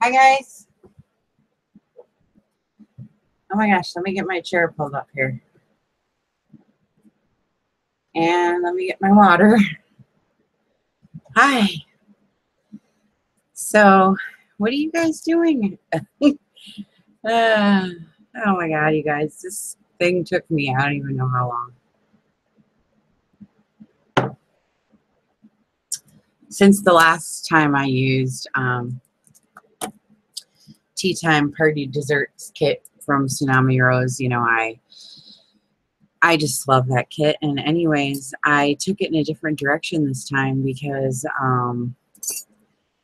Hi guys. Oh my gosh, let me get my chair pulled up here. And let me get my water. Hi. So, what are you guys doing? Oh my god, you guys. This thing took me, I don't even know how long. Since the last time I used Tea Time Party Desserts kit from Tsunami Rose, you know, I just love that kit. And anyways, I took it in a different direction this time because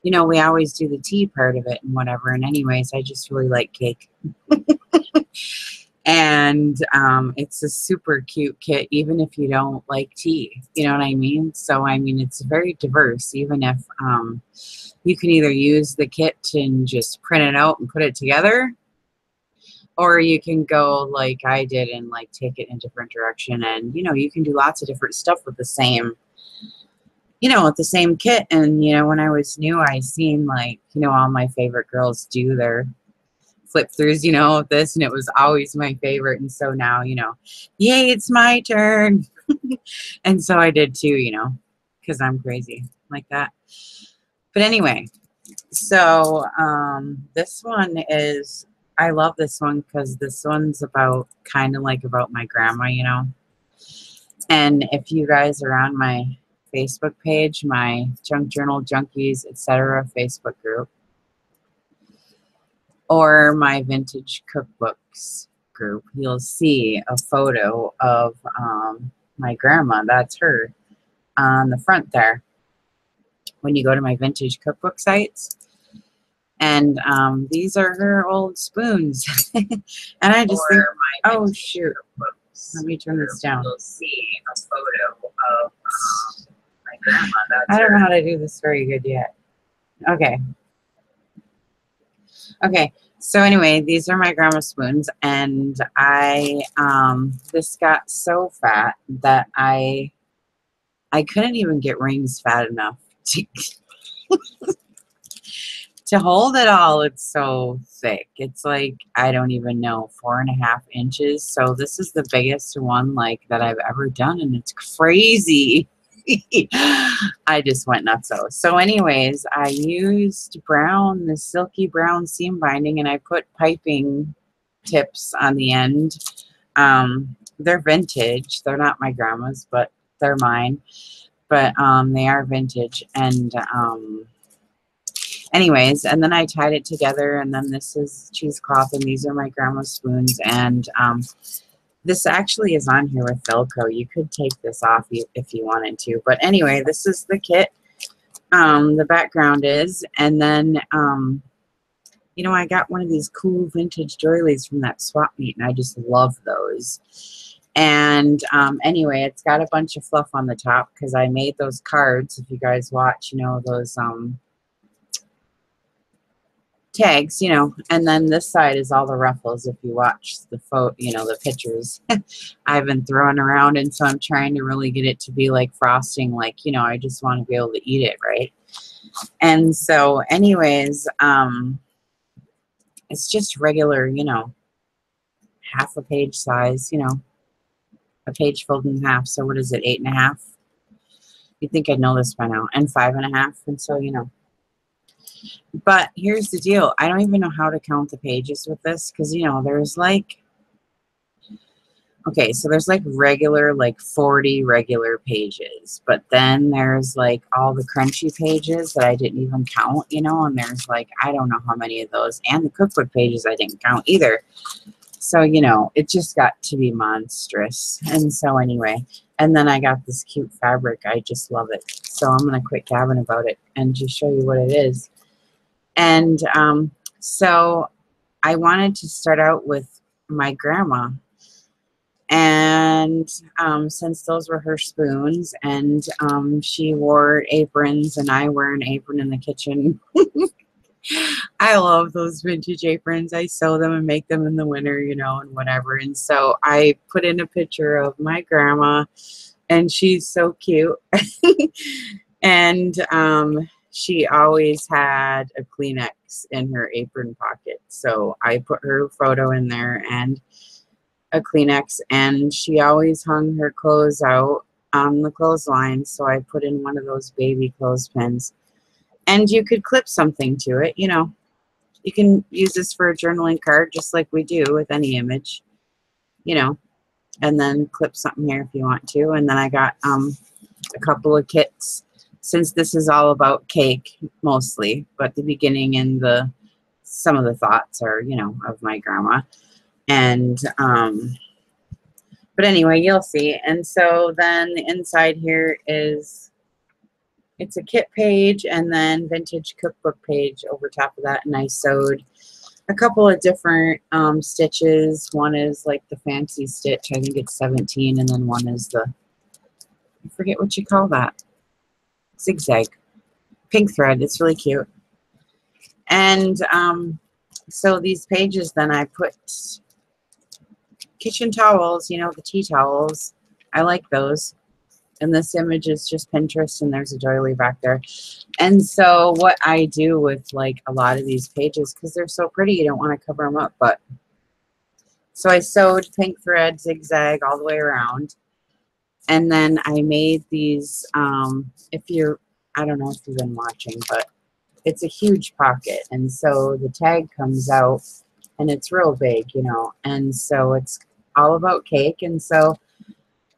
you know, we always do the tea part of it and whatever. And anyways, I just really like cake. And it's a super cute kit, even if you don't like tea. You know what I mean? So, I mean, it's very diverse, even if you can either use the kit and just print it out and put it together, or you can go like I did and like take it in a different direction. And, you know, you can do lots of different stuff with the same, you know, with the same kit. And, you know, when I was new, I seen like, you know, all my favorite girls do their flip throughs, you know, with this, and it was always my favorite. And so now, you know, yay, it's my turn. And so I did too, you know, because I'm crazy like that. But anyway, so this one is, I love this one because this one's about kind of like about my grandma, you know. And if you guys are on my Facebook page, my Junk Journal Junkies, etc. Facebook group, or my Vintage Cookbooks group, you'll see a photo of my grandma. That's her on the front there when you go to my Vintage Cookbook sites. And these are her old spoons. And I just think, oh shoot, let me turn this down. You'll see a photo of my grandma. I don't know how to do this very good yet. Okay. Okay. So anyway, these are my grandma's spoons, and I this got so fat that I couldn't even get rings fat enough to to hold it all. It's so thick. It's like, I don't even know, 4.5 inches. So this is the biggest one like that I've ever done, and it's crazy. I just went nuts. So anyways, I used brown, the silky brown seam binding, and I put piping tips on the end. They're vintage. They're not my grandma's, but they're mine. But they are vintage. And anyways, and then I tied it together, and then this is cheesecloth, and these are my grandma's spoons. And this actually is on here with Velcro. You could take this off if you wanted to. But anyway, this is the kit. The background is, and then, you know, I got one of these cool vintage doilies from that swap meet, and I just love those. And anyway, it's got a bunch of fluff on the top because I made those cards. If you guys watch, you know, those tags, you know. And then this side is all the ruffles. If you watch the photo, you know, the pictures I've been throwing around. And so I'm trying to really get it to be like frosting, like, you know, I just want to be able to eat it, right? And so anyways, it's just regular, you know, half a page size, you know, a page folded in half. So what is it, 8.5? You'd think I'd know this by now. And 5.5. And so, you know, but here's the deal. I don't even know how to count the pages with this because, you know, there's like, okay, so there's like regular, like 40 regular pages, but then there's like all the crunchy pages that I didn't even count, you know, and there's like, I don't know how many of those, and the cookbook pages I didn't count either. So, you know, it just got to be monstrous. And so anyway, and then I got this cute fabric. I just love it. So I'm going to quit gabbing about it and just show you what it is. And so I wanted to start out with my grandma. And since those were her spoons, and she wore aprons, and I wear an apron in the kitchen. I love those vintage aprons. I sew them and make them in the winter, you know, and whatever. And so I put in a picture of my grandma, and she's so cute. And she always had a Kleenex in her apron pocket. So I put her photo in there and a Kleenex, and she always hung her clothes out on the clothesline. So I put in one of those baby clothespins. And you could clip something to it, you know. You can use this for a journaling card just like we do with any image, you know, and then clip something here if you want to. And then I got a couple of kits, since this is all about cake mostly, but the beginning and some of the thoughts are, you know, of my grandma. And but anyway, you'll see. And so then the inside here is, it's a kit page and then vintage cookbook page over top of that. And I sewed a couple of different stitches. One is like the fancy stitch, I think it's 17, and then one is the, I forget what you call that, zigzag, pink thread. It's really cute. And so these pages, then I put kitchen towels, you know, the tea towels. I like those. And this image is just Pinterest, and there's a doily back there. And so what I do with like a lot of these pages, because they're so pretty, you don't want to cover them up, but so I sewed pink thread zigzag all the way around. And then I made these, if you're, I don't know if you've been watching, but it's a huge pocket. And so the tag comes out and it's real big, you know, and so it's all about cake. And so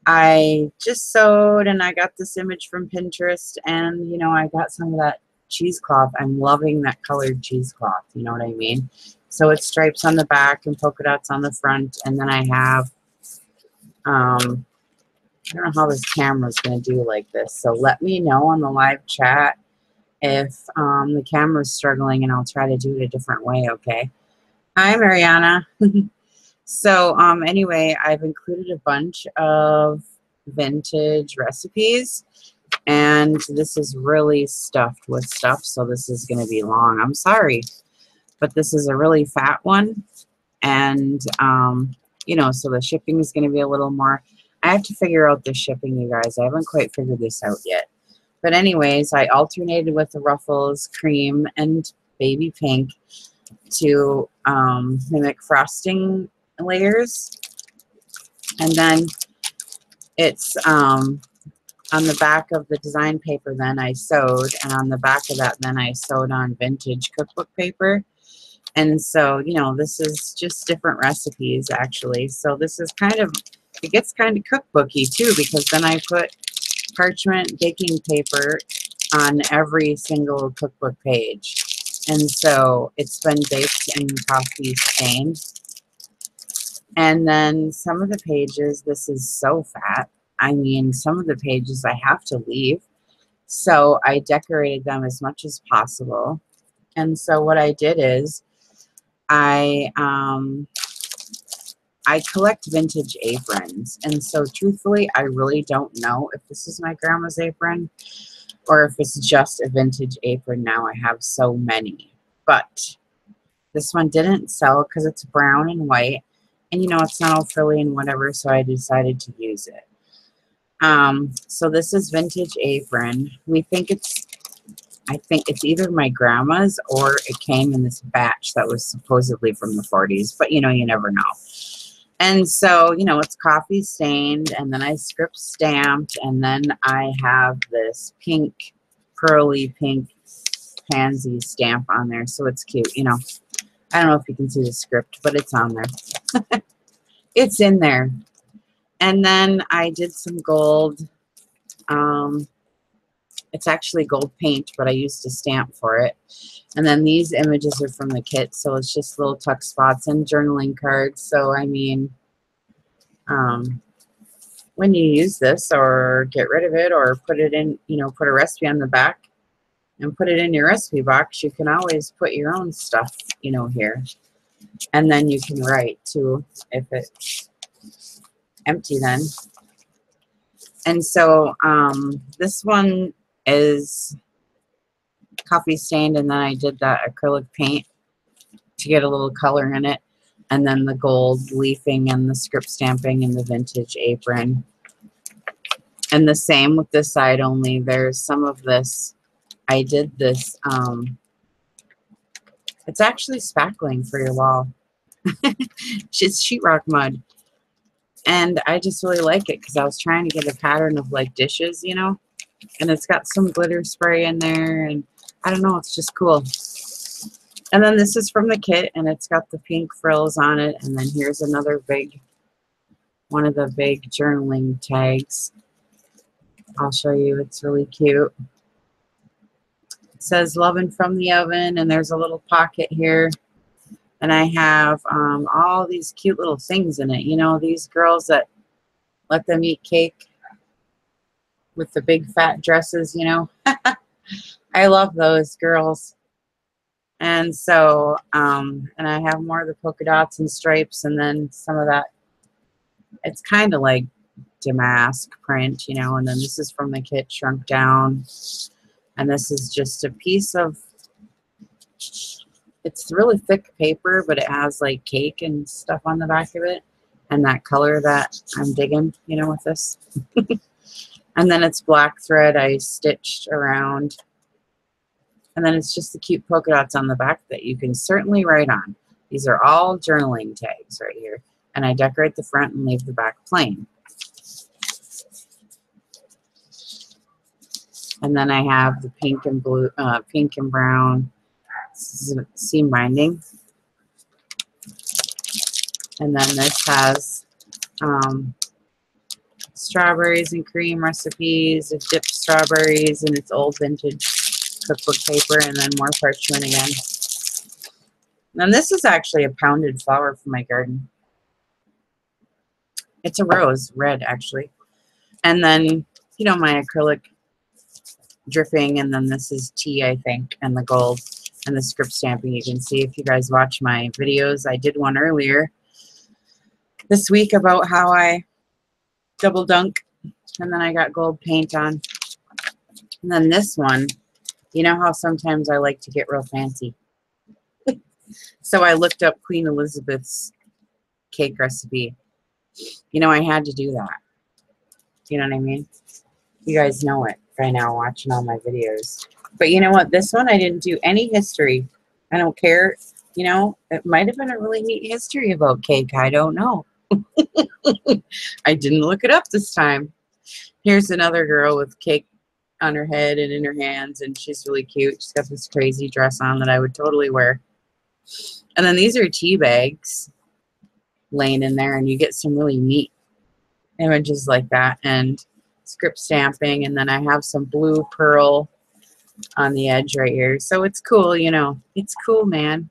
I just sewed, and I got this image from Pinterest, and, you know, I got some of that cheesecloth. I'm loving that colored cheesecloth, you know what I mean? So it's stripes on the back and polka dots on the front, and then I have, I don't know how this camera is going to do like this, so let me know on the live chat if the camera's struggling, and I'll try to do it a different way, okay? Hi, Mariana. So anyway, I've included a bunch of vintage recipes, and this is really stuffed with stuff, so this is going to be long. I'm sorry, but this is a really fat one, and you know, so the shipping is going to be a little more. I have to figure out the shipping, you guys. I haven't quite figured this out yet. But anyways, I alternated with the ruffles, cream, and baby pink to mimic frosting layers. And then it's on the back of the design paper, then I sewed, and on the back of that then I sewed on vintage cookbook paper. And so, you know, this is just different recipes actually. So this is kind of, it gets kind of cookbooky too, because then I put parchment baking paper on every single cookbook page. And so it's been baked and coffee stained. And then some of the pages, this is so fat. I mean, some of the pages I have to leave. So I decorated them as much as possible. And so what I did is I collect vintage aprons. And so truthfully, I really don't know if this is my grandma's apron or if it's just a vintage apron now. I have so many. But this one didn't sell because it's brown and white. And, you know, it's not all frilly and whatever, so I decided to use it. So this is vintage apron. I think it's either my grandma's or it came in this batch that was supposedly from the 40s. But, you know, you never know. And so, you know, it's coffee stained, and then I script stamped, and then I have this pink, pearly pink pansy stamp on there. So it's cute, you know. I don't know if you can see the script, but it's on there. It's in there. And then I did some gold. It's actually gold paint, but I used a stamp for it. And then these images are from the kit, so it's just little tuck spots and journaling cards. So, I mean, when you use this or get rid of it or put it in, you know, put a recipe on the back and put it in your recipe box, you can always put your own stuff, you know, here. And then you can write too if it's empty then. And so this one is coffee stained, and then I did that acrylic paint to get a little color in it, and then the gold leafing and the script stamping and the vintage apron. And the same with this side, only there's some of this I did this. It's actually spackling for your wall. It's sheetrock mud. And I just really like it because I was trying to get a pattern of like dishes, you know. And it's got some glitter spray in there. And I don't know, it's just cool. And then this is from the kit, and it's got the pink frills on it. And then here's another big, one of the big journaling tags. I'll show you. It's really cute. It says "Lovin' from the oven," and there's a little pocket here. And I have all these cute little things in it. You know, these girls that let them eat cake with the big fat dresses, you know. I love those girls. And so, and I have more of the polka dots and stripes, and then some of that. It's kind of like damask print, you know. And then this is from the kit shrunk down. And this is just a piece of, it's really thick paper, but it has like cake and stuff on the back of it. And that color that I'm digging, you know, with this. And then it's black thread I stitched around. And then it's just the cute polka dots on the back that you can certainly write on. These are all journaling tags right here. And I decorate the front and leave the back plain. And then I have the pink and blue, pink and brown seam binding. And then this has strawberries and cream recipes. It dipped strawberries in its old vintage cookbook paper, and then more parchment again. And this is actually a pounded flower from my garden. It's a rose, red actually. And then, you know, my acrylic dripping, and then this is tea, I think, and the gold and the script stamping. You can see if you guys watch my videos. I did one earlier this week about how I double dunk, and then I got gold paint on. And then this one, you know how sometimes I like to get real fancy. So I looked up Queen Elizabeth's cake recipe. You know, I had to do that. You know what I mean? You guys know it by now watching all my videos. But you know what? This one I didn't do any history. I don't care. You know, it might have been a really neat history about cake. I don't know. I didn't look it up this time. Here's another girl with cake on her head and in her hands, and she's really cute. She's got this crazy dress on that I would totally wear. And then these are tea bags laying in there, and you get some really neat images like that, and script stamping. And then I have some blue pearl on the edge right here. So it's cool, you know. It's cool, man.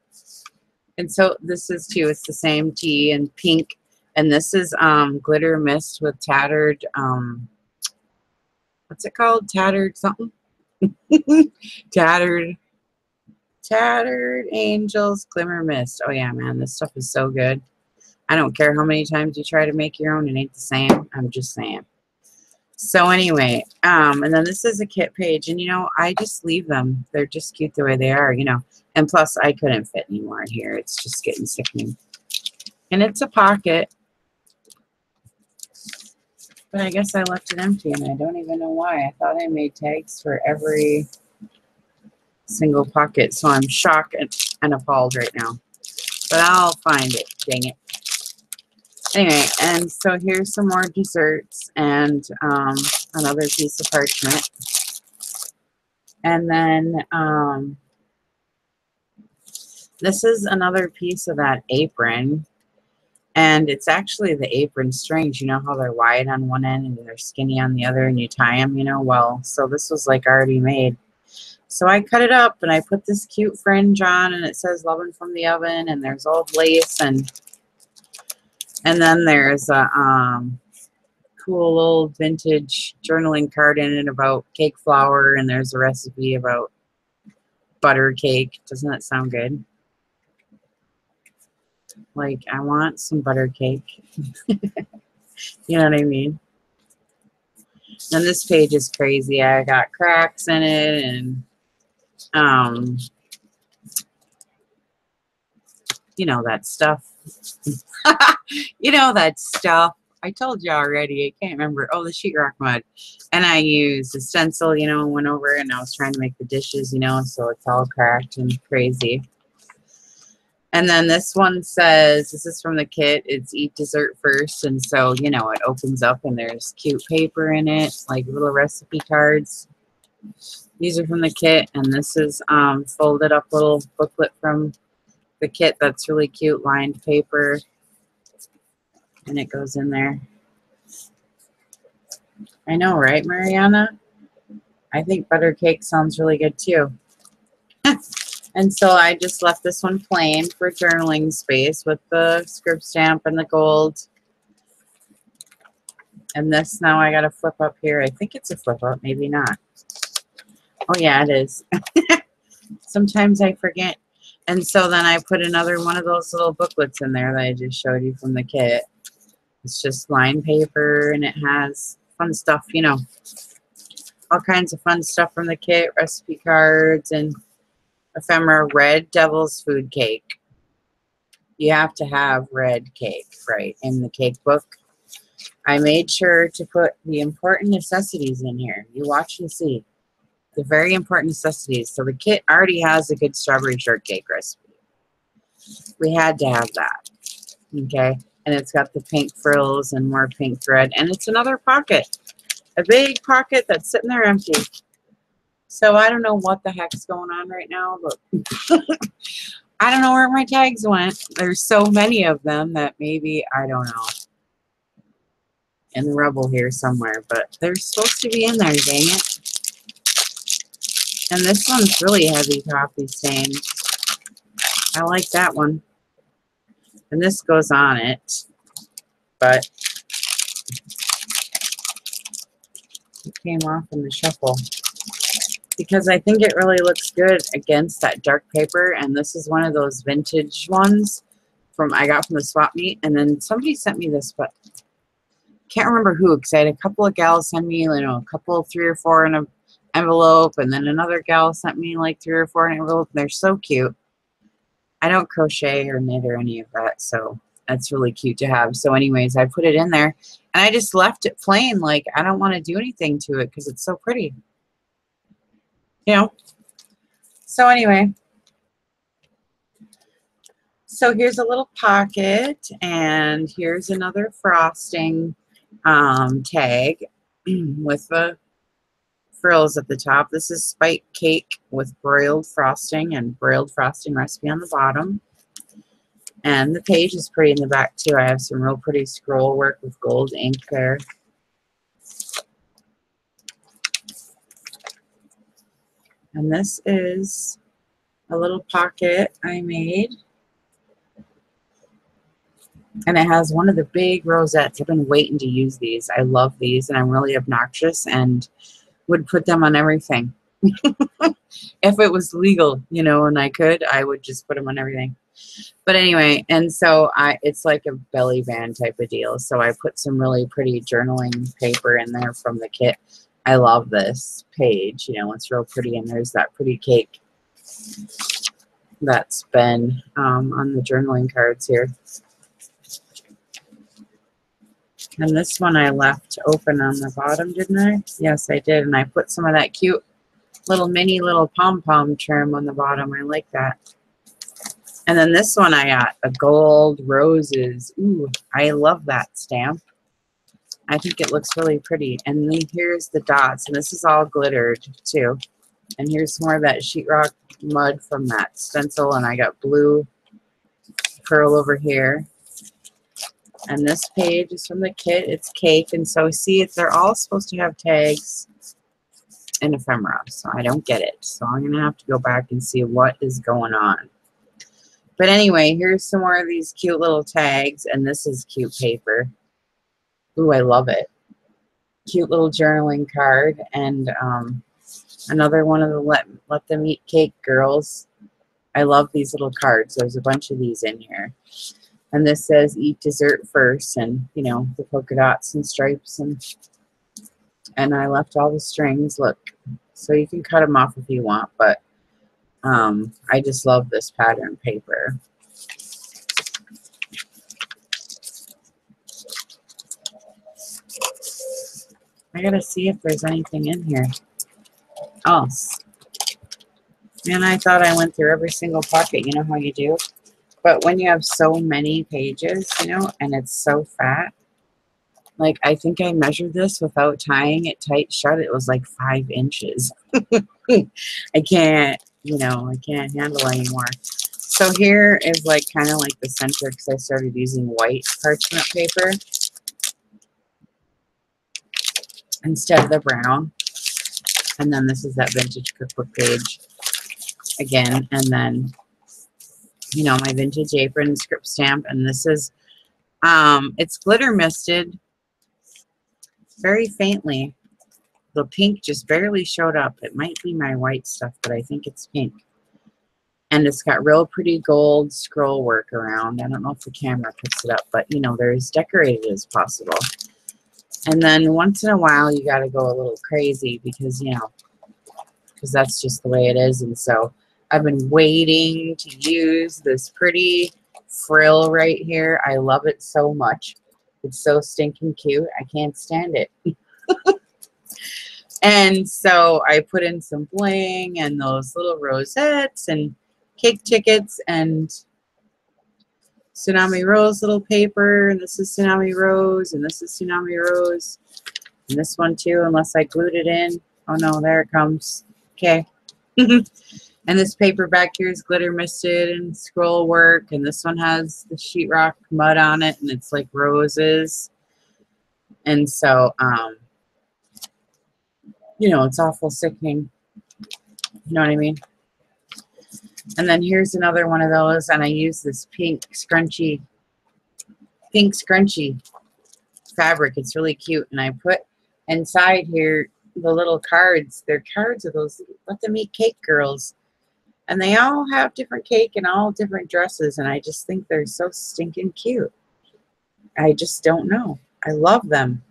And so this is too, it's the same tea and pink. And this is glitter mist with tattered, what's it called? Tattered something? Tattered Angels Glimmer Mist. Oh yeah, man, this stuff is so good. I don't care how many times you try to make your own, it ain't the same. I'm just saying. So anyway, and then this is a kit page, and you know, I just leave them. They're just cute the way they are, you know. And plus, I couldn't fit any more in here. It's just getting sickening. And it's a pocket. But I guess I left it empty, and I don't even know why. I thought I made tags for every single pocket, so I'm shocked and appalled right now. But I'll find it, dang it. Anyway, and so here's some more desserts and another piece of parchment. And then this is another piece of that apron. And it's actually the apron strings. You know how they're wide on one end and they're skinny on the other, and you tie them, you know? Well, so this was like already made. So I cut it up, and I put this cute fringe on, and it says "Lovin' from the oven," and there's old lace, and then there's a cool old vintage journaling card in it about cake flour, and there's a recipe about butter cake. Doesn't that sound good? Like, I want some butter cake. You know what I mean? And this page is crazy. I got cracks in it, and you know that stuff. You know that stuff. I told you already. I can't remember. Oh, the sheetrock mud. And I used a stencil, you know, went over and I was trying to make the dishes, you know, so it's all cracked and crazy. And then this one says, this is from the kit, it's eat dessert first. And so, you know, it opens up and there's cute paper in it, like little recipe cards. These are from the kit. And this is folded up little booklet from the kit that's really cute, lined paper. And it goes in there. I know, right, Mariana? I think butter cake sounds really good too. And so I just left this one plain for journaling space with the script stamp and the gold. And this now I got to flip up here. I think it's a flip up, maybe not. Oh yeah, it is. Sometimes I forget. And so then I put another one of those little booklets in there that I just showed you from the kit. It's just lined paper and it has fun stuff, you know, all kinds of fun stuff from the kit, recipe cards and ephemera. Red devil's food cake. You have to have red cake, right, in the cake book. I made sure to put the important necessities in here. You watch and see. The very important necessities. So the kit already has a good strawberry shortcake recipe. We had to have that. Okay. And it's got the pink frills and more pink thread. And it's another pocket. A big pocket that's sitting there empty. So I don't know what the heck's going on right now, but I don't know where my tags went. There's so many of them that maybe, I don't know, in the rubble here somewhere, but they're supposed to be in there, dang it. And this one's really heavy coffee stained. I like that one. And this goes on it, but it came off in the shuffle. Because I think it really looks good against that dark paper. And this is one of those vintage ones I got from the swap meet. And then somebody sent me this, but can't remember who, because I had a couple of gals send me, you know, a couple, 3 or 4 in an envelope. And then another gal sent me like 3 or 4 in an envelope. They're so cute. I don't crochet or knit or any of that. So that's really cute to have. So anyways, I put it in there and I just left it plain. Like, I don't want to do anything to it because it's so pretty. You know, so anyway, so here's a little pocket and here's another frosting tag with the frills at the top. This is spike cake with broiled frosting and broiled frosting recipe on the bottom. And the page is pretty in the back too. I have some real pretty scroll work with gold ink there. And this is a little pocket I made. And it has one of the big rosettes. I've been waiting to use these. I love these and I'm really obnoxious and would put them on everything. If it was legal, you know, and I could, I would just put them on everything. But anyway, and so it's like a belly band type of deal. So I put some really pretty journaling paper in there from the kit. I love this page, you know, it's real pretty. And there's that pretty cake that's been on the journaling cards here. And this one I left open on the bottom, didn't I? Yes, I did. And I put some of that cute little mini little pom-pom trim on the bottom. I like that. And then this one I got a gold roses. Ooh, I love that stamp. I think it looks really pretty. And then here's the dots. And this is all glittered too. And here's more of that sheetrock mud from that stencil. And I got blue pearl over here. And this page is from the kit. It's cake. And so see, they're all supposed to have tags and ephemera. So I don't get it. So I'm going to have to go back and see what is going on. But anyway, here's some more of these cute little tags. And this is cute paper. Ooh, I love it. Cute little journaling card. And another one of the let them eat cake girls. I love these little cards. There's a bunch of these in here. And this says eat dessert first. And, you know, the polka dots and stripes. And I left all the strings. Look. So you can cut them off if you want. But I just love this pattern paper. I gotta see if there's anything in here else. And I thought I went through every single pocket. You know how you do? But when you have so many pages, you know, and it's so fat, like I think I measured this without tying it tight shut. It was like 5 inches. I can't, you know, I can't handle anymore. So here is like kind of like the center because I started using white parchment paper instead of the brown. And then this is that vintage cookbook page again. And then, you know, my vintage apron script stamp. And this is, it's glitter misted very faintly. The pink just barely showed up. It might be my white stuff, but I think it's pink. And it's got real pretty gold scroll work around. I don't know if the camera picks it up, but, you know, they're as decorated as possible. And then once in a while, you got to go a little crazy because, you know, because that's just the way it is. And so I've been waiting to use this pretty frill right here. I love it so much. It's so stinking cute. I can't stand it. And so I put in some bling and those little rosettes and cake tickets and Tsunami Rose little paper. And this is Tsunami Rose. And this is Tsunami Rose. And this one too, unless I glued it in. Oh no, there it comes. Okay. And this paper back here is glitter misted and scroll work. And this one has the sheetrock mud on it. And it's like roses. And so, you know, it's awful sickening. You know what I mean? And then here's another one of those. And I use this pink scrunchy fabric. It's really cute. And I put inside here the little cards. They're cards of those Let Them Eat Cake girls. And they all have different cake and all different dresses. And I just think they're so stinking cute. I just don't know. I love them.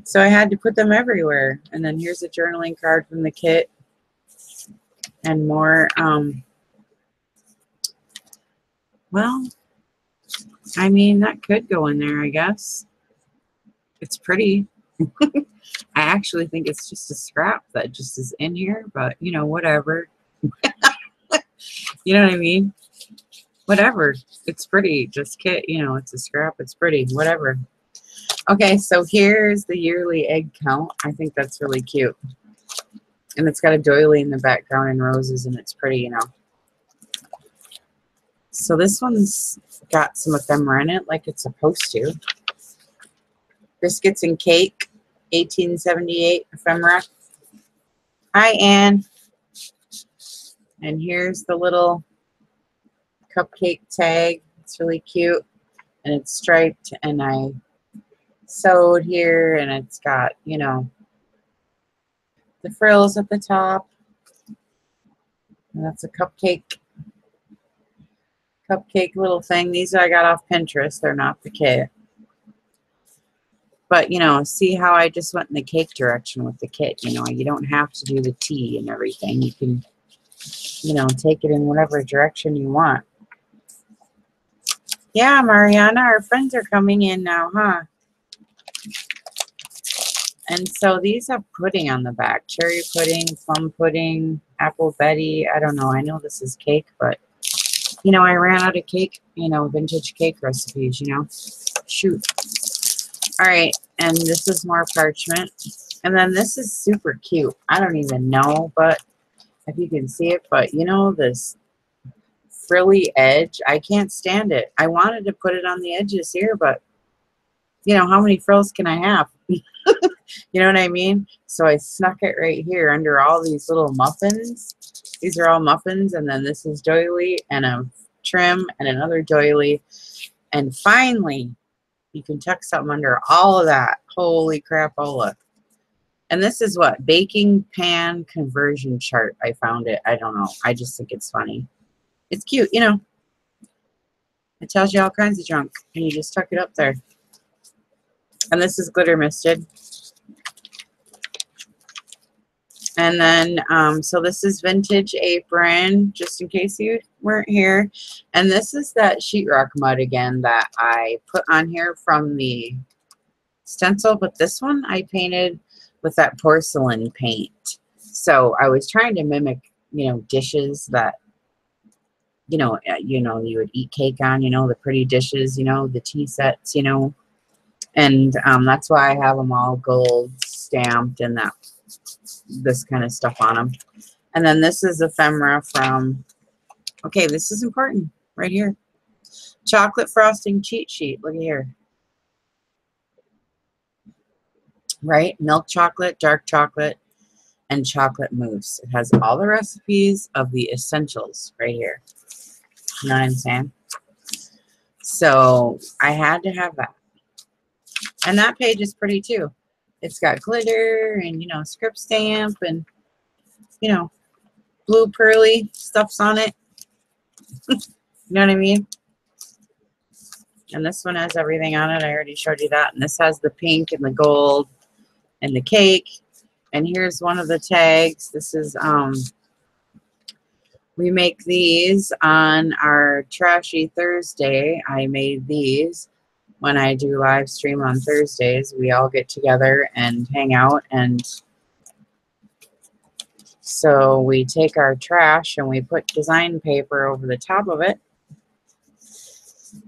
So I had to put them everywhere. And then here's a journaling card from the kit. And more, well, I mean, that could go in there, I guess. It's pretty. I actually think it's just a scrap that just is in here, but, you know, whatever. You know what I mean? Whatever. It's pretty. Just kit, you know, it's a scrap. It's pretty. Whatever. Okay, so here's the yearly egg count. I think that's really cute. And it's got a doily in the background and roses, and it's pretty, you know. So this one's got some ephemera in it, like it's supposed to. Biscuits and Cake, 1878 ephemera. Hi, Anne. And here's the little cupcake tag. It's really cute. And it's striped, and I sewed here, and it's got, you know, the frills at the top. And that's a cupcake little thing. These I got off Pinterest. They're not the kit. But, you know, see how I just went in the cake direction with the kit. You know, you don't have to do the tea and everything. You can, you know, take it in whatever direction you want. Yeah, Mariana, our friends are coming in now, huh? And so these have pudding on the back. Cherry pudding, plum pudding, apple Betty. I don't know. I know this is cake, but, you know, I ran out of cake, you know, vintage cake recipes, you know. Shoot. All right. And this is more parchment. And then this is super cute. I don't even know, but if you can see it. But, you know, this frilly edge, I can't stand it. I wanted to put it on the edges here, but, you know, how many frills can I have? You know what I mean? So I snuck it right here under all these little muffins. These are all muffins, and then this is doily and a trim and another doily. And finally, you can tuck something under all of that. Holy crapola. And this is what? Baking pan conversion chart. I found it. I don't know. I just think it's funny. It's cute, you know. It tells you all kinds of junk, and you just tuck it up there. And this is glitter misted. And then, so this is vintage apron, just in case you weren't here. And this is that sheetrock mud again that I put on here from the stencil, but this one I painted with that porcelain paint. So I was trying to mimic, you know, dishes that, you know, you would eat cake on, you know, the pretty dishes, you know, the tea sets, you know, and that's why I have them all gold stamped and that this kind of stuff on them. And then this is ephemera from, okay, this is important right here. Chocolate frosting cheat sheet. Look at here. Right? Milk chocolate, dark chocolate, and chocolate mousse. It has all the recipes of the essentials right here. You know what I'm saying? So I had to have that. And that page is pretty too. It's got glitter and, you know, script stamp and, you know, blue pearly stuffs on it. You know what I mean? And this one has everything on it. I already showed you that. And this has the pink and the gold and the cake. And here's one of the tags. This is, we make these on our Trashy Thursday. I made these when I do live stream on Thursdays. We all get together and hang out, and so we take our trash and we put design paper over the top of it,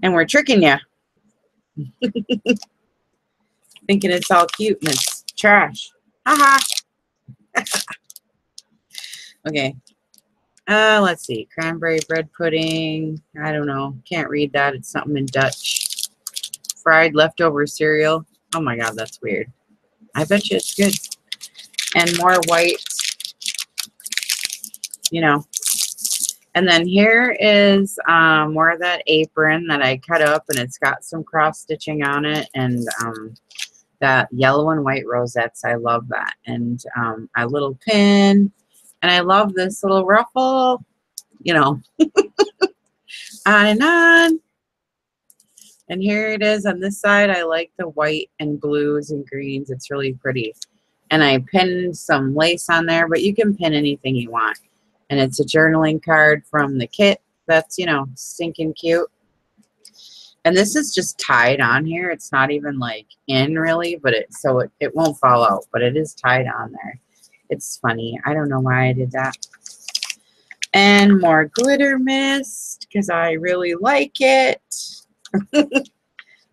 and we're tricking you. Thinking it's all cute and it's trash. Haha. Okay. Let's see. Cranberry bread pudding. I don't know. Can't read that. It's something in Dutch. Fried leftover cereal. Oh my god, that's weird. I bet you it's good. And more white. You know. And then here is more of that apron that I cut up, and it's got some cross stitching on it, and that yellow and white rosettes. I love that. And a little pin. And I love this little ruffle, you know, on and on. And here it is on this side. I like the white and blues and greens. It's really pretty. And I pinned some lace on there, but you can pin anything you want. And it's a journaling card from the kit. That's, you know, stinking cute. And this is just tied on here. It's not even like in really, but it won't fall out, but it is tied on there. It's funny. I don't know why I did that. And more glitter mist because I really like it.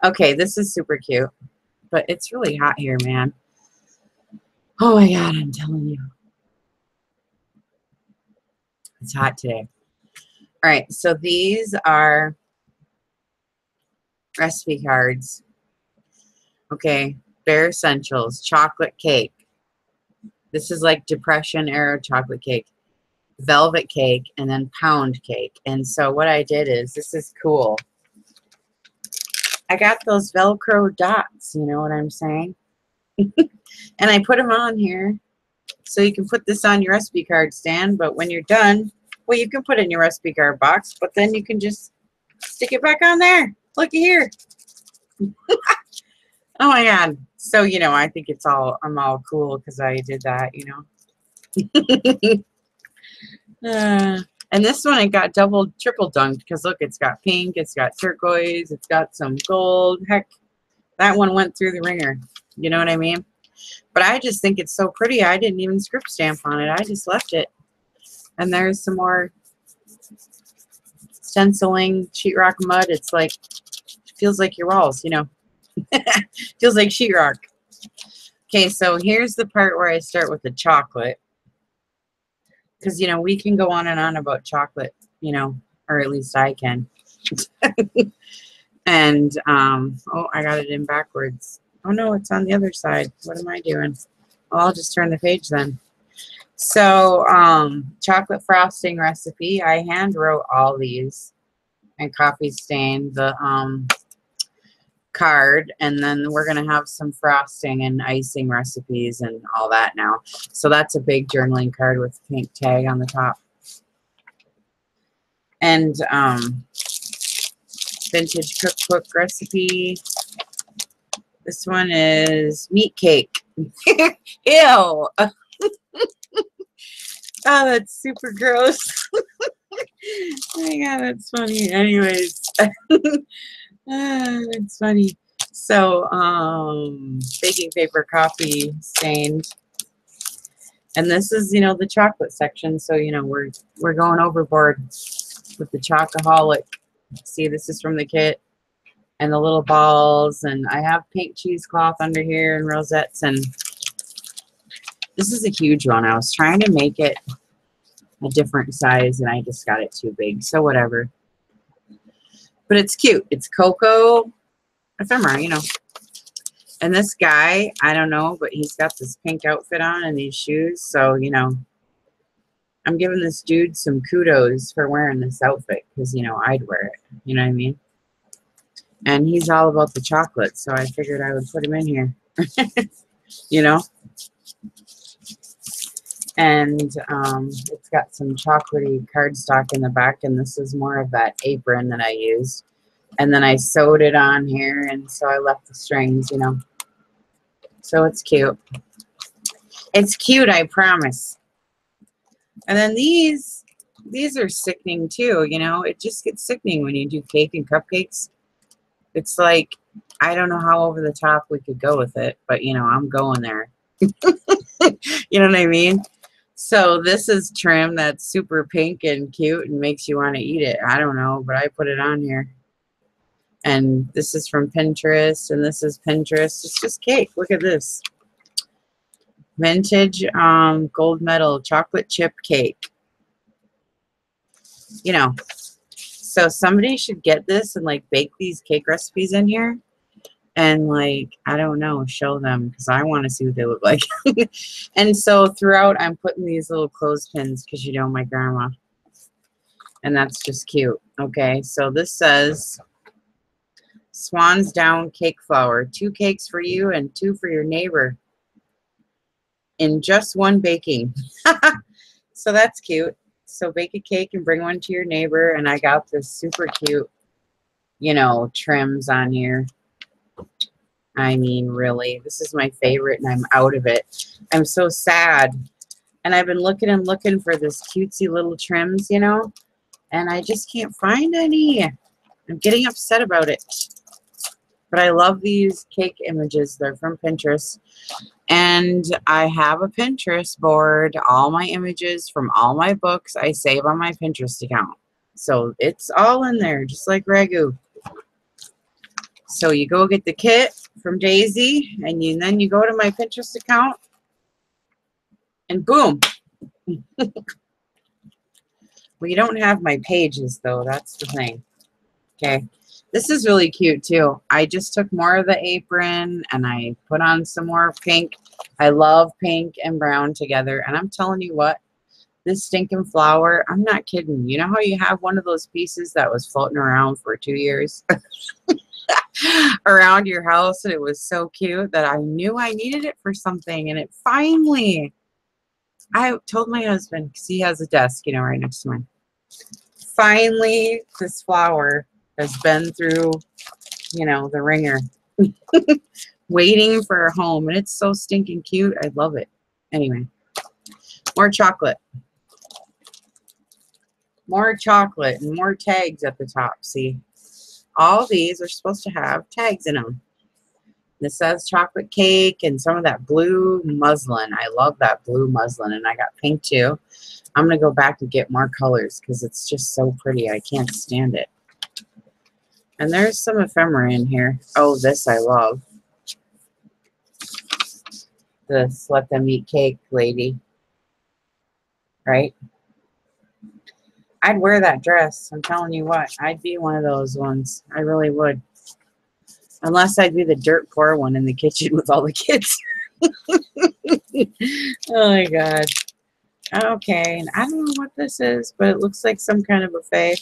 Okay, this is super cute. But it's really hot here, man. Oh my god, I'm telling you. It's hot today. All right, so these are recipe cards. Okay, Bare Essentials, chocolate cake. This is like Depression era chocolate cake, velvet cake, and then pound cake. And so what I did is, this is cool. I got those Velcro dots, you know what I'm saying? And I put them on here. So you can put this on your recipe card stand, but when you're done, well, you can put it in your recipe card box, but then you can just stick it back on there. Looky here. Oh my god. So, you know, I think I'm all cool because I did that, you know. And this one, it got triple dunked because look, it's got pink, it's got turquoise, it's got some gold. Heck, that one went through the ringer. You know what I mean? But I just think it's so pretty. I didn't even script stamp on it. I just left it. And there's some more stenciling sheetrock mud. It's like, feels like your walls, you know. Feels like sheetrock. Okay, so here's the part where I start with the chocolate. Because, you know, we can go on and on about chocolate, you know, or at least I can. And, oh, I got it in backwards. Oh, no, it's on the other side. What am I doing? Well, I'll just turn the page then. So, chocolate frosting recipe. I hand wrote all these and copy stained the card, and then we're going to have some frosting and icing recipes and all that now. So that's a big journaling card with a pink tag on the top. And vintage cookbook recipe. This one is meat cake. Ew. Oh, that's super gross. Oh my god, that's funny. Anyways. It's funny. So, baking paper, coffee stained. And this is, you know, the chocolate section. So, you know, we're going overboard with the chocoholic. See, this is from the kit. And the little balls. And I have pink cheesecloth under here and rosettes. And this is a huge one. I was trying to make it a different size, and I just got it too big. So whatever. But it's cute. It's cocoa ephemera, you know. And this guy, I don't know, but he's got this pink outfit on and these shoes. So, you know, I'm giving this dude some kudos for wearing this outfit because, you know, I'd wear it. You know what I mean? And he's all about the chocolate, so I figured I would put him in here. You know? And it's got some chocolatey cardstock in the back, and this is more of that apron that I used. And then I sewed it on here, and so I left the strings, you know. So it's cute. It's cute, I promise. And then these are sickening too, you know. It just gets sickening when you do cake and cupcakes. It's like, I don't know how over the top we could go with it, but, you know, I'm going there. You know what I mean? So this is trim that's super pink and cute and makes you want to eat it. I don't know, but I put it on here. And this is from Pinterest, and this is Pinterest. It's just cake. Look at this. Vintage gold medal chocolate chip cake. You know, so somebody should get this and, like, bake these cake recipes in here. And, like, I don't know, show them because I want to see what they look like. And so throughout, I'm putting these little clothespins because, you know, my grandma. And that's just cute. Okay, so this says Swan's Down cake flour. 2 cakes for you and 2 for your neighbor. In just 1 baking. So that's cute. So bake a cake and bring one to your neighbor. And I got this super cute, you know, trims on here. I mean, really, this is my favorite, and I'm out of it. I'm so sad. And I've been looking and looking for this cutesy little trims, you know, and I just can't find any. I'm getting upset about it. But I love these cake images. They're from Pinterest. And I have a Pinterest board. All my images from all my books I save on my Pinterest account. So it's all in there, just like Ragu. So you go get the kit from Daisy, and then you go to my Pinterest account, and boom. Well, you don't have my pages, though. That's the thing. Okay. This is really cute, too. I just took more of the apron, and I put on some more pink. I love pink and brown together, and I'm telling you what, this stinking flower, I'm not kidding. You know how you have one of those pieces that was floating around for 2 years? Around your house, and it was so cute that I knew I needed it for something, and it finally, I told my husband, because he has a desk, you know, right next to mine. Finally, this flower has been through, you know, the ringer, waiting for a home, and it's so stinking cute. I love it. Anyway, more chocolate. More chocolate and more tags at the top, see? All these are supposed to have tags in them. This says chocolate cake and some of that blue muslin. I love that blue muslin, and I got pink too. I'm going to go back and get more colors because it's just so pretty. I can't stand it. And there's some ephemera in here. Oh, this I love. This let them eat cake lady. Right? I'd wear that dress. I'm telling you what. I'd be one of those ones. I really would. Unless I'd be the dirt poor one in the kitchen with all the kids. Oh my God. Okay. And I don't know what this is, but it looks like some kind of buffet.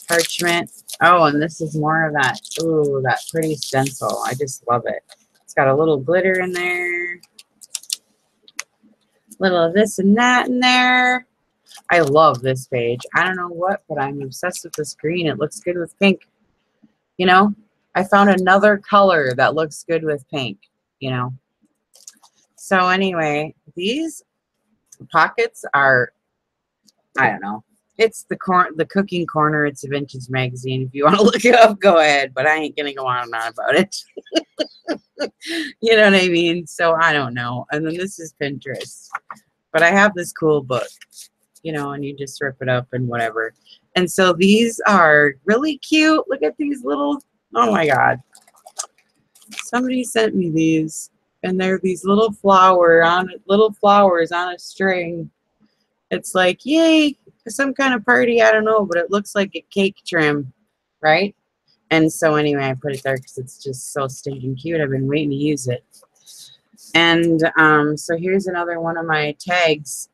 Parchment. Oh, and this is more of that. Ooh, that pretty stencil. I just love it. It's got a little glitter in there. Little of this and that in there. I love this page. I don't know what, but I'm obsessed with this green. It looks good with pink. You know, I found another color that looks good with pink, you know. So anyway, these pockets are, I don't know. It's the cooking corner. It's a vintage magazine. If you want to look it up, go ahead. But I ain't gonna go on and on about it. You know what I mean? So I don't know. And then this is Pinterest. But I have this cool book, you know, and you just rip it up and whatever. And so these are really cute. Look at these little, oh my God. Somebody sent me these, and they're these little flowers on a string. It's like, yay, some kind of party, I don't know, but it looks like a cake trim, right? And so anyway, I put it there because it's just so stinking cute. I've been waiting to use it. And so here's another one of my tags.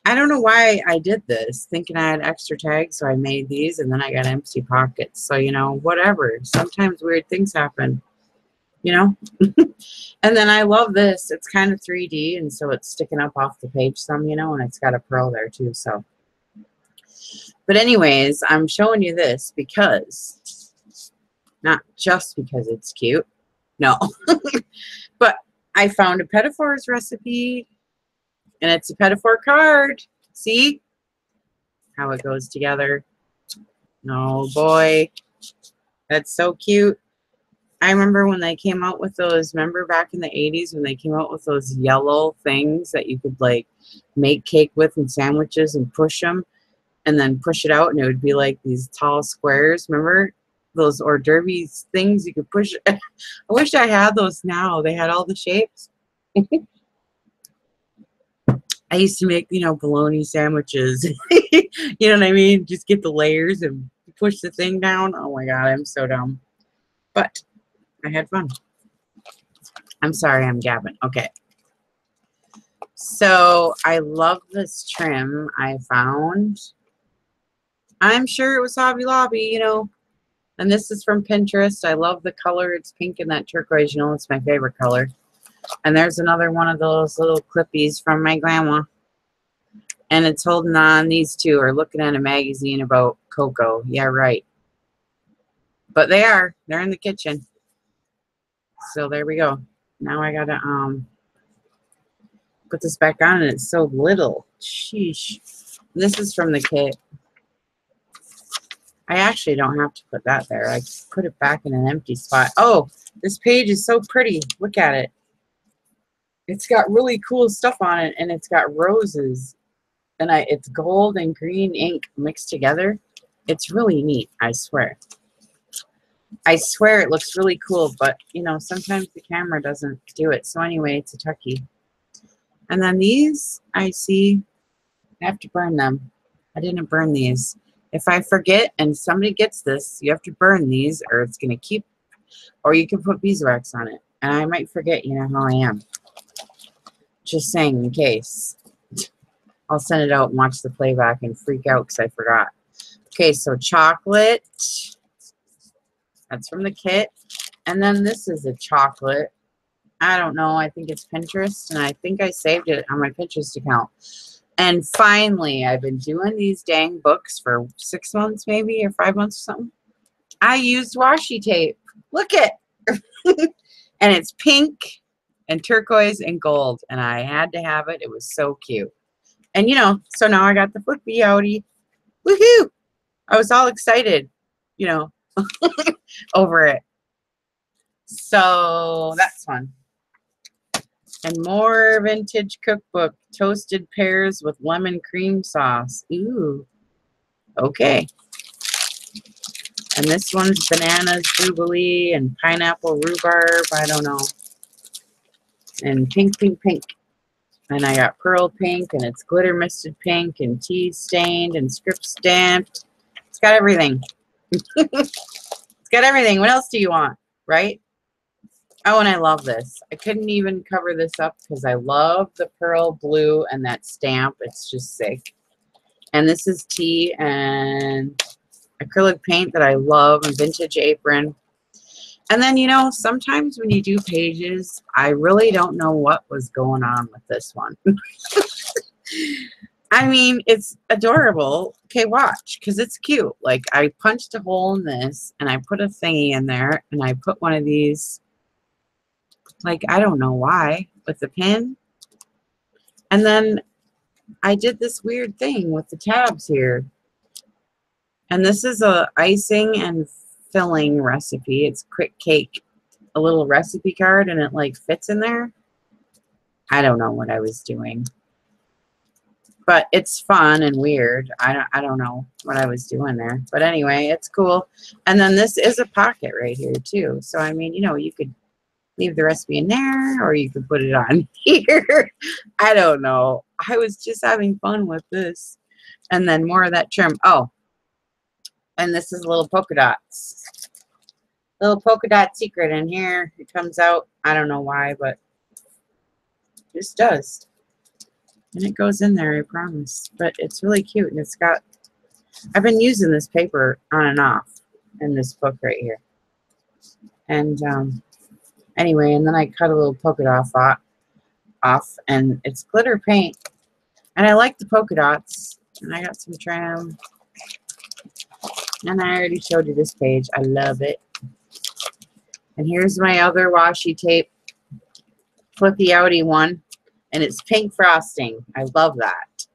I don't know why I did this, thinking I had extra tags, so I made these, and then I got empty pockets. So, you know, whatever. Sometimes weird things happen, you know? And then I love this. It's kind of 3D, and so it's sticking up off the page some, you know, and it's got a pearl there too, so. But anyways, I'm showing you this because, not just because it's cute, no. But I found a Pettifor's recipe, and it's a Pettifor card. See how it goes together? Oh boy, that's so cute. I remember when they came out with those, remember back in the 80s when they came out with those yellow things that you could like make cake with and sandwiches and push them and then push it out and it would be like these tall squares. Remember those hors d'oeuvres things you could push? I wish I had those now. They had all the shapes. I used to make, you know, bologna sandwiches. You know what I mean? Just get the layers and push the thing down. Oh my God, I'm so dumb. But I had fun. I'm sorry, I'm gabbing. Okay. So I love this trim I found. I'm sure it was Hobby Lobby, you know. And this is from Pinterest. I love the color. It's pink and that turquoise. You know, it's my favorite color. And there's another one of those little clippies from my grandma. And it's holding on. These two are looking at a magazine about cocoa. Yeah, right. But they are. They're in the kitchen. So there we go. Now I gotta put this back on, and it's so little. Sheesh. This is from the kit. I actually don't have to put that there. I put it back in an empty spot. Oh, this page is so pretty. Look at it. It's got really cool stuff on it, and it's got roses. And it's gold and green ink mixed together. It's really neat, I swear. I swear it looks really cool, but, you know, sometimes the camera doesn't do it. So anyway, it's a tucky. And then these, I see, I have to burn them. I didn't burn these. If I forget and somebody gets this, you have to burn these or it's going to keep, or you can put beeswax on it. And I might forget, you know how I am. Just saying in case. I'll send it out and watch the playback and freak out because I forgot. Okay, so chocolate. That's from the kit. And then this is a chocolate. I don't know. I think it's Pinterest. And I think I saved it on my Pinterest account. And finally, I've been doing these dang books for 6 months maybe or 5 months or something. I used washi tape. Look it. And it's pink and turquoise and gold. And I had to have it. It was so cute. And, you know, so now I got the flippy outie. Woohoo! I was all excited, you know, over it. So that's fun. And more vintage cookbook. Toasted pears with lemon cream sauce. Ooh. Okay. And this one's bananas, blueberry, and pineapple rhubarb. I don't know. And pink, pink, pink. And I got pearl pink, and it's glitter misted pink, and tea stained, and script stamped. It's got everything. It's got everything. What else do you want, right? Oh, and I love this. I couldn't even cover this up because I love the pearl blue and that stamp. It's just sick. And this is tea and acrylic paint that I love, and vintage apron. And then, you know, sometimes when you do pages, I really don't know what was going on with this one. I mean, it's adorable. Okay, watch, because it's cute. Like, I punched a hole in this, and I put a thingy in there, and I put one of these, like, I don't know why, with the pin. And then I did this weird thing with the tabs here. And this is a icing and filling recipe. It's quick cake, a little recipe card, and it like fits in there. I don't know what I was doing, but it's fun and weird. I don't know what I was doing there, but anyway, it's cool. And then this is a pocket right here too. So I mean, you know, you could leave the recipe in there, or you could put it on here. I don't know. I was just having fun with this. And then more of that trim. Oh, and this is little polka dots. Little polka dot secret in here. It comes out. I don't know why, but it just does. And it goes in there, I promise. But it's really cute. And it's got, I've been using this paper on and off in this book right here. And anyway, and then I cut a little polka dot off, and it's glitter paint. And I like the polka dots. And I got some trim. And I already showed you this page. I love it. And here's my other washi tape, flippy outy one. And it's pink frosting. I love that.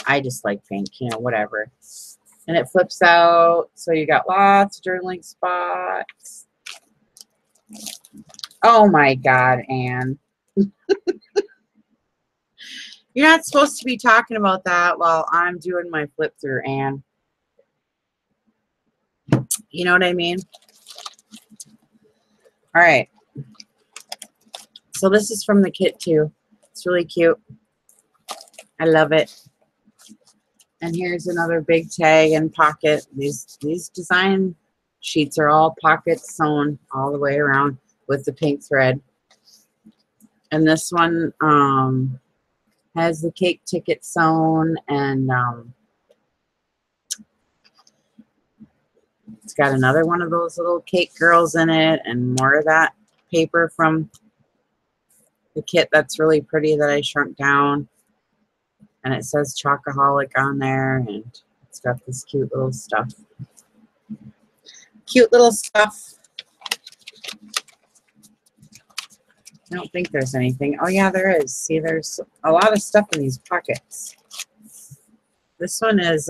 I just like pink, you know, whatever. And it flips out. So you got lots of journaling spots. Oh my God, Anne. You're not supposed to be talking about that while I'm doing my flip through, Anne. You know what I mean? All right. So this is from the kit too. It's really cute. I love it. And here's another big tag and pocket. These design sheets are all pocket sewn all the way around with the pink thread. And this one has the cake ticket sewn, and it's got another one of those little cake girls in it, and more of that paper from the kit that's really pretty that I shrunk down. And it says Chocoholic on there, and it's got this cute little stuff. Cute little stuff. I don't think there's anything. Oh yeah, there is. See, there's a lot of stuff in these pockets. This one is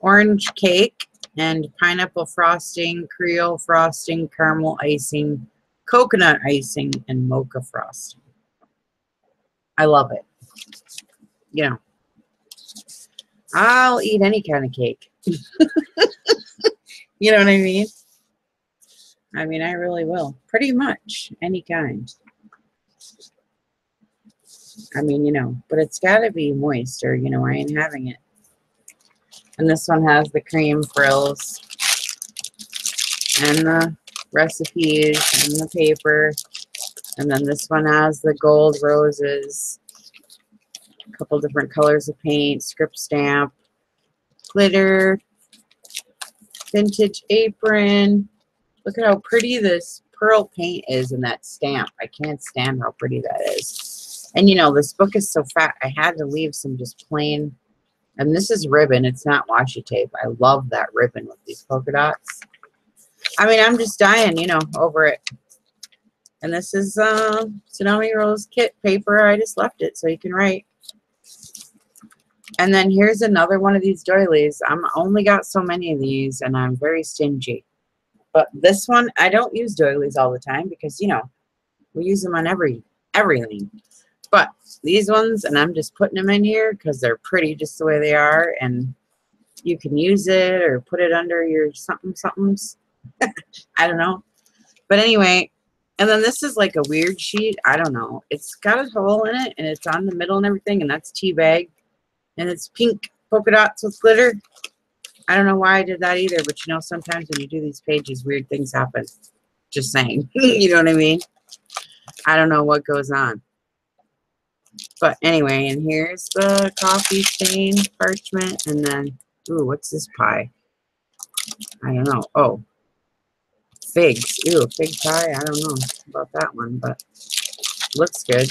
orange cake and pineapple frosting, Creole frosting, caramel icing, coconut icing, and mocha frosting. I love it. You know, I'll eat any kind of cake. You know what I mean? I mean, I really will. Pretty much any kind. I mean, you know, but it's got to be moist, or, you know, I ain't having it. And this one has the cream frills and the recipes and the paper. And then this one has the gold roses, a couple different colors of paint, script stamp, glitter, vintage apron. Look at how pretty this pearl paint is in that stamp. I can't stand how pretty that is. And you know, this book is so fat, I had to leave some just plain. And this is ribbon. It's not washi tape. I love that ribbon with these polka dots. I mean, I'm just dying, you know, over it. And this is Tsunami Rose kit paper. I just left it so you can write. And then here's another one of these doilies. I'm only got so many of these, and I'm very stingy. But this one, I don't use doilies all the time because, you know, we use them on everything. But these ones, and I'm just putting them in here because they're pretty just the way they are. And you can use it or put it under your somethings. I don't know. But anyway, and then this is like a weird sheet. I don't know. It's got a hole in it, and it's on the middle and everything, and that's tea bag. And it's pink polka dots with glitter. I don't know why I did that either, but you know, sometimes when you do these pages, weird things happen. Just saying. You know what I mean? I don't know what goes on. But anyway, and here's the coffee stain parchment. And then, ooh, what's this pie? I don't know. Oh, figs. Ooh, fig pie. I don't know about that one, but looks good.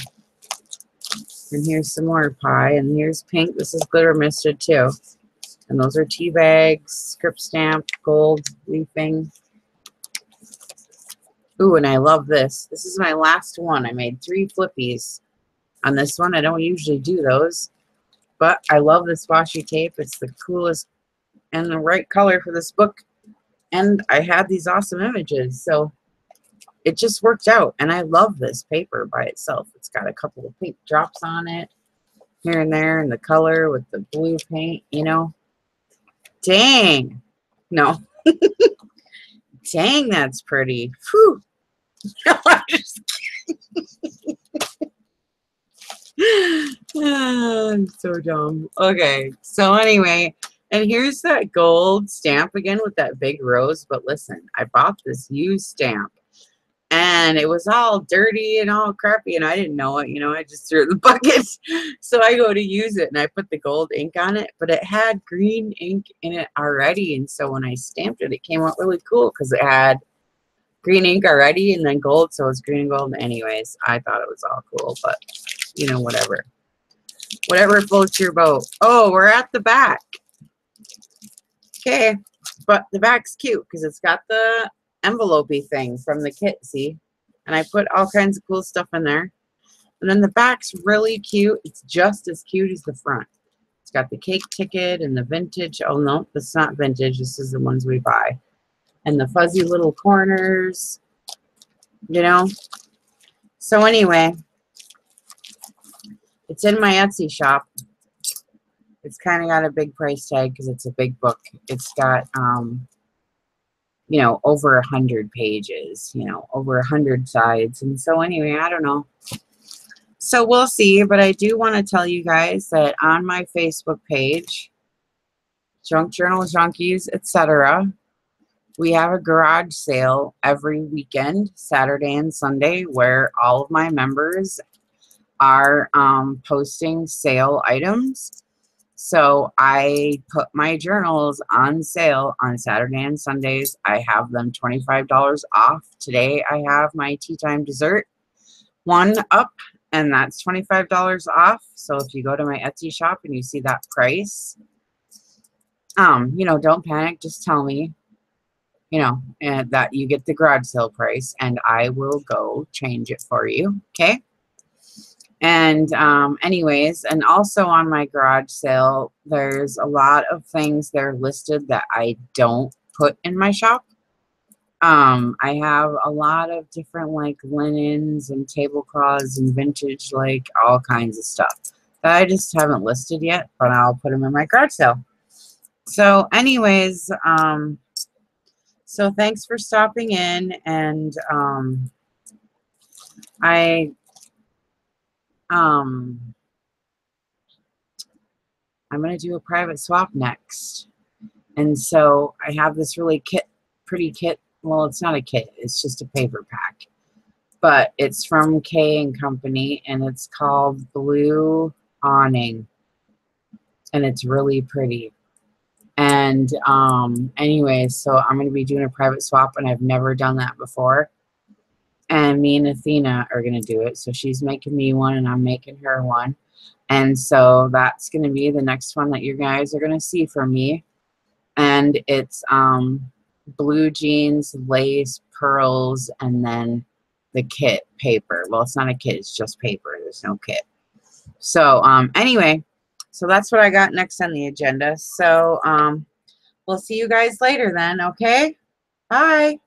And here's some more pie. And here's pink. This is glitter misted too. And those are tea bags, script stamp, gold leafing. Ooh, and I love this. This is my last one. I made 3 flippies. On this one, I don't usually do those, but I love this washi tape. It's the coolest and the right color for this book. And I had these awesome images, so it just worked out. And I love this paper by itself. It's got a couple of pink drops on it here and there, and the color with the blue paint, you know. Dang. No. Dang, that's pretty. Whew. No, I'm just kidding. I'm so dumb. Okay, so anyway, and here's that gold stamp again with that big rose. But listen, I bought this used stamp, and it was all dirty and all crappy, and I didn't know it. You know, I just threw it in the bucket. So I go to use it, and I put the gold ink on it, but it had green ink in it already. And so when I stamped it, it came out really cool because it had green ink already and then gold, so it's green and gold. Anyways, I thought it was all cool, but you know, whatever. Whatever floats your boat. Oh, we're at the back. Okay, but the back's cute because it's got the envelope-y thing from the kit, see? And I put all kinds of cool stuff in there. And then the back's really cute. It's just as cute as the front. It's got the cake ticket and the vintage. Oh, no, that's not vintage. This is the ones we buy. And the fuzzy little corners, you know? So anyway, it's in my Etsy shop. It's kind of got a big price tag because it's a big book. It's got, you know, over 100 pages, you know, over 100 sides. And so anyway, I don't know. So we'll see. But I do want to tell you guys that on my Facebook page, Junk Journal Junkies, etc., we have a garage sale every weekend, Saturday and Sunday, where all of my members are posting sale items. So I put my journals on sale on Saturday and Sundays. I have them $25 off. Today I have my tea time dessert one up, and that's $25 off. So if you go to my Etsy shop and you see that price, you know, don't panic. Just tell me, you know, and that you get the garage sale price, and I will go change it for you. Okay. And anyways, and also on my garage sale, there's a lot of things there listed that I don't put in my shop. I have a lot of different like linens and tablecloths and vintage, like all kinds of stuff that I just haven't listed yet, but I'll put them in my garage sale. So anyways, so thanks for stopping in, and I'm going to do a private swap next. And so I have this really pretty kit. Well, it's not a kit. It's just a paper pack. But it's from K & Company, and it's called Blue Awning. And it's really pretty. And anyway, so I'm going to be doing a private swap, and I've never done that before. And me and Athena are going to do it. So she's making me one, and I'm making her one. And so that's going to be the next one that you guys are going to see from me. And it's blue jeans, lace, pearls, and then the kit paper. Well, it's not a kit. It's just paper. There's no kit. So anyway, so that's what I got next on the agenda. So we'll see you guys later then, okay? Bye.